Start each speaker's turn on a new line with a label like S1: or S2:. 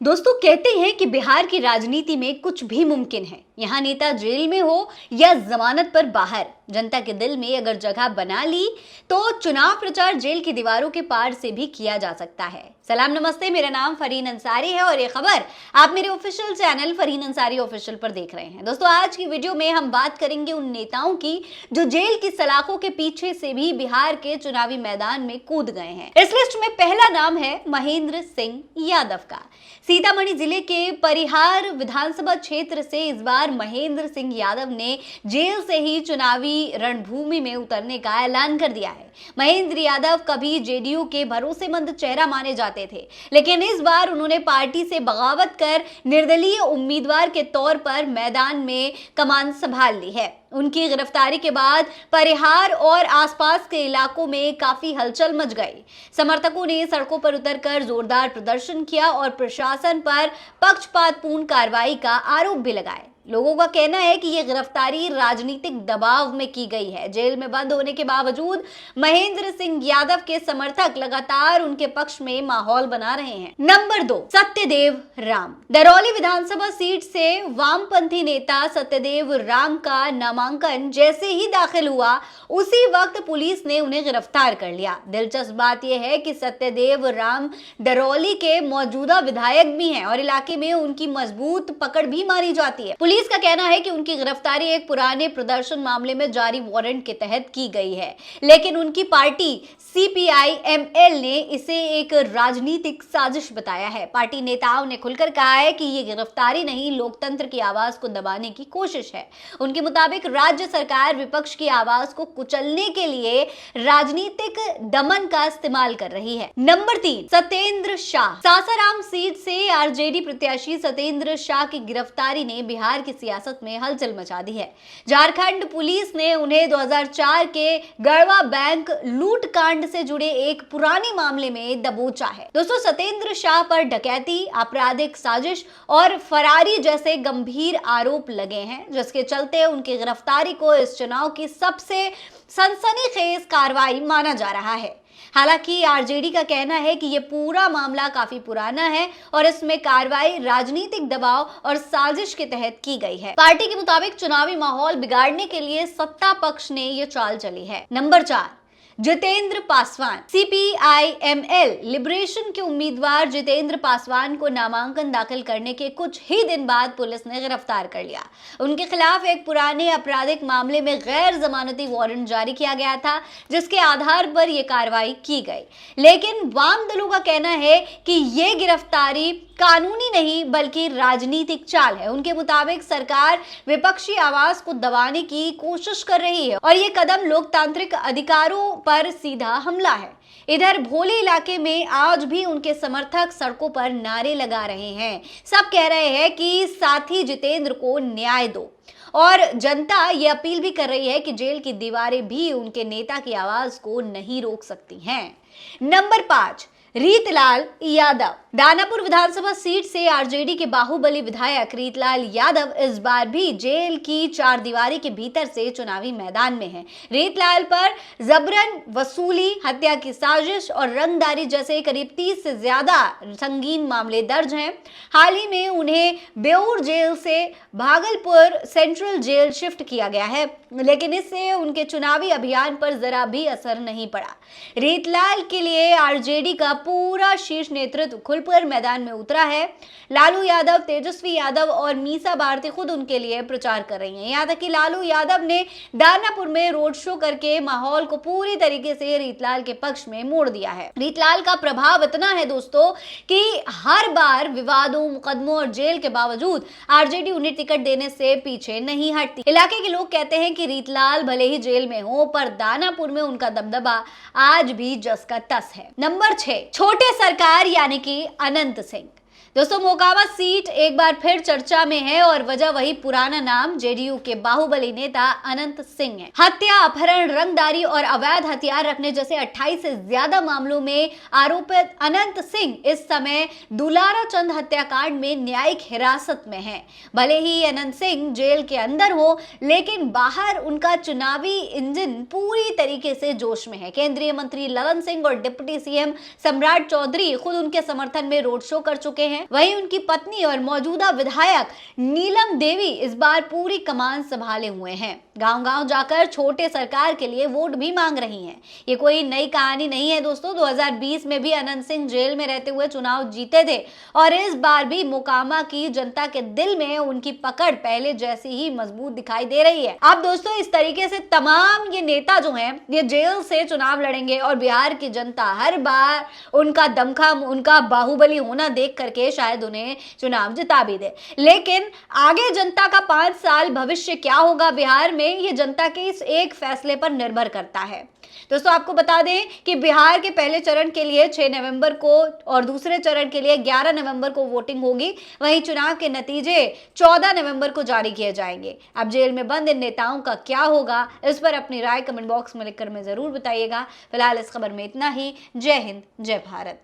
S1: दोस्तों कहते हैं कि बिहार की राजनीति में कुछ भी मुमकिन है। यहाँ नेता जेल में हो या जमानत पर बाहर, जनता के दिल में अगर जगह बना ली तो चुनाव प्रचार जेल की दीवारों के पार से भी किया जा सकता है। सलाम नमस्ते, मेरा नाम फरहीन अंसारी है और ये खबर आप मेरे official channel Farheen Ansari official पर देख रहे हैं। दोस्तों आज की वीडियो में हम बात करेंगे उन नेताओं की जो जेल की सलाखों के पीछे से भी बिहार के चुनावी मैदान में कूद गए हैं। इस लिस्ट में पहला नाम है महेंद्र सिंह यादव का। सीतामढ़ी जिले के परिहार विधानसभा क्षेत्र से इस बार महेंद्र सिंह यादव ने जेल से ही चुनावी रणभूमि में उतरने का ऐलान कर दिया है। महेंद्र यादव कभी जेडीयू के भरोसेमंद चेहरा माने जाते थे, लेकिन इस बार उन्होंने पार्टी से बगावत कर निर्दलीय उम्मीदवार के तौर पर मैदान में कमान संभाल ली है। उनकी गिरफ्तारी के बाद परिहार और आसपास के इलाकों में काफी हलचल मच गई। समर्थकों ने सड़कों पर उतरकर जोरदार प्रदर्शन किया और प्रशासन पर पक्षपातपूर्ण कार्रवाई का आरोप भी लगाए। लोगों का कहना है कि यह गिरफ्तारी राजनीतिक दबाव में की गई है। जेल में बंद होने के बावजूद महेंद्र सिंह यादव के समर्थक लगातार उनके पक्ष में माहौल बना रहे हैं। नंबर 2, सत्यदेव राम। दरौली विधानसभा सीट से वामपंथी नेता सत्यदेव राम का नामांकन जैसे ही दाखिल हुआ, उसी वक्त पुलिस ने उन्हें गिरफ्तार कर लिया। दिलचस्प बात यह है कि सत्यदेव राम दरौली के मौजूदा विधायक भी हैं और इलाके में उनकी मजबूत पकड़ भी मानी जाती है। पुलिस का कहना है कि उनकी गिरफ्तारी एक पुराने प्रदर्शन मामले में जारी वारंट के तहत की गई है, लेकिन उनकी पार्टी CPI-ML ने इसे एक राजनीतिक साजिश बताया है। पार्टी नेताओं ने खुलकर कहा है कि ये गिरफ्तारी नहीं, लोकतंत्र की आवाज को दबाने की कोशिश है। उनके मुताबिक राज्य सरकार विपक्ष की आवाज को कुचलने के लिए राजनीतिक दमन का इस्तेमाल कर रही है। नंबर 3, सत्येंद्र शाह। सासाराम सीट से आरजेडी प्रत्याशी सत्येंद्र शाह की गिरफ्तारी ने बिहार की सियासत में हलचल मचा दी है। झारखंड पुलिस ने उन्हें 2004 के गढ़वा बैंक लूट कांड से जुड़े एक पुराने मामले में दबोचा है। दोस्तों सत्येंद्र शाह पर डकैती, आपराधिक साजिश और फरारी जैसे गंभीर आरोप लगे हैं, जिसके चलते उनकी गिरफ्तारी को इस चुनाव की सबसे सनसनीखेज कार्रवाई माना जा रहा है। हालांकि आरजेडी का कहना है कि यह पूरा मामला काफी पुराना है और इसमें कार्रवाई राजनीतिक दबाव और साजिश के तहत की गई है। पार्टी के मुताबिक चुनावी माहौल बिगाड़ने के लिए सत्ता पक्ष ने यह चाल चली है। Number 4, Jitendra Paswan. CPI-ML liberation के उम्मीदवार जितेंद्र पासवान को नामांकन दाखिल करने के कुछ ही दिन बाद पुलिस ने गिरफ्तार कर लिया। उनके खिलाफ एक पुराने आपराधिक मामले में गैर जमानती वारंट जारी किया गया था, जिसके आधार पर यह कार्रवाई की गई। लेकिन वाम दलों का कहना है कि यह गिरफ्तारी कानूनी नहीं बल्कि राजनीतिक चाल है। उनके मुताबिक सरकार विपक्षी आवाज को दबाने की कोशिश कर रही है और ये कदम लोकतांत्रिक अधिकारों पर सीधा हमला है। इधर भोले इलाके में आज भी उनके समर्थक सड़कों पर नारे लगा रहे हैं। सब कह रहे हैं कि साथी जितेंद्र को न्याय दो और जनता ये अपील भी कर रही है कि जेल की दीवारें भी उनके नेता की आवाज को नहीं रोक सकती हैं। नंबर 5, रीतलाल यादव। दानापुर विधानसभा सीट से आरजेडी के बाहुबली विधायक रीतलाल यादव इस बार भी जेल की चार दीवारी के भीतर से चुनावी मैदान में हैं। रीतलाल पर जबरन वसूली, हत्या की साजिश और रंगदारी जैसे करीब 30 से ज्यादा संगीन मामले दर्ज हैं। हाल ही में उन्हें बेऊर जेल से भागलपुर सेंट्रल जेल शिफ्ट किया गया है, लेकिन इससे उनके चुनावी अभियान पर जरा भी असर नहीं पड़ा। रीतलाल के लिए आरजेडी का पूरा शीर्ष नेतृत्व खुलकर मैदान में उतरा है। लालू यादव, तेजस्वी यादव और मीसा भारती खुद उनके लिए प्रचार कर रही हैं। यहाँ तक कि लालू यादव ने दानापुर में रोड शो करके माहौल को पूरी तरीके से रीतलाल के पक्ष में मोड़ दिया है। रीतलाल का प्रभाव इतना है दोस्तों कि हर बार विवादों, मुकदमों और जेल के बावजूद आरजेडी उन्हें टिकट देने से पीछे नहीं हटती। इलाके के लोग कहते हैं कि रीतलाल भले ही जेल में हो, पर दानापुर में उनका दबदबा आज भी जस का तस है। नंबर 6, छोटे सरकार यानी कि अनंत सिंह। दोस्तों मोकामा सीट एक बार फिर चर्चा में है और वजह वही पुराना नाम जेडीयू के बाहुबली नेता अनंत सिंह है। हत्या, अपहरण, रंगदारी और अवैध हथियार रखने जैसे 28 से ज्यादा मामलों में आरोपित अनंत सिंह इस समय दुलारा चंद हत्याकांड में न्यायिक हिरासत में है। भले ही अनंत सिंह जेल के अंदर हो, लेकिन बाहर उनका चुनावी इंजन पूरी तरीके से जोश में है। केंद्रीय मंत्री ललन सिंह और डिप्टी CM सम्राट चौधरी खुद उनके समर्थन में रोड शो कर चुके हैं। हैं। वहीं उनकी पत्नी और मौजूदा विधायक नीलम देवी इस बार पूरी कमान संभाले हुए हैं। गांव-गांव जाकर छोटे सरकार के लिए वोट भी मांग रही हैं। ये कोई नई कहानी नहीं है दोस्तों। 2020 में भी अनंत सिंह जेल में रहते हुए चुनाव जीते थे और इस बार भी मोकामा की जनता के दिल में उनकी पकड़ पहले जैसी ही मजबूत दिखाई दे रही है। अब दोस्तों इस तरीके से तमाम ये नेता जो हैं ये जेल से चुनाव लड़ेंगे और बिहार की जनता हर बार उनका दमखम, उनका बाहुबली होना देख करके शायद उन्हें चुनाव जिता भी दे। लेकिन आगे जनता का 5 साल भविष्य क्या होगा बिहार में, ये जनता के इस एक फैसले पर निर्भर करता है। दोस्तों आपको बता दें कि बिहार के पहले चरण के लिए 6 नवंबर को और दूसरे चरण के लिए 11 नवंबर को वोटिंग होगी। वहीं चुनाव के नतीजे 14 नवंबर को जारी किए जाएंगे। अब जेल में बंद इन नेताओं का क्या होगा, इस पर अपनी राय कमेंट बॉक्स में लिखकर हमें जरूर बताइएगा। फिलहाल इस खबर में इतना ही। जय हिंद, जय भारत।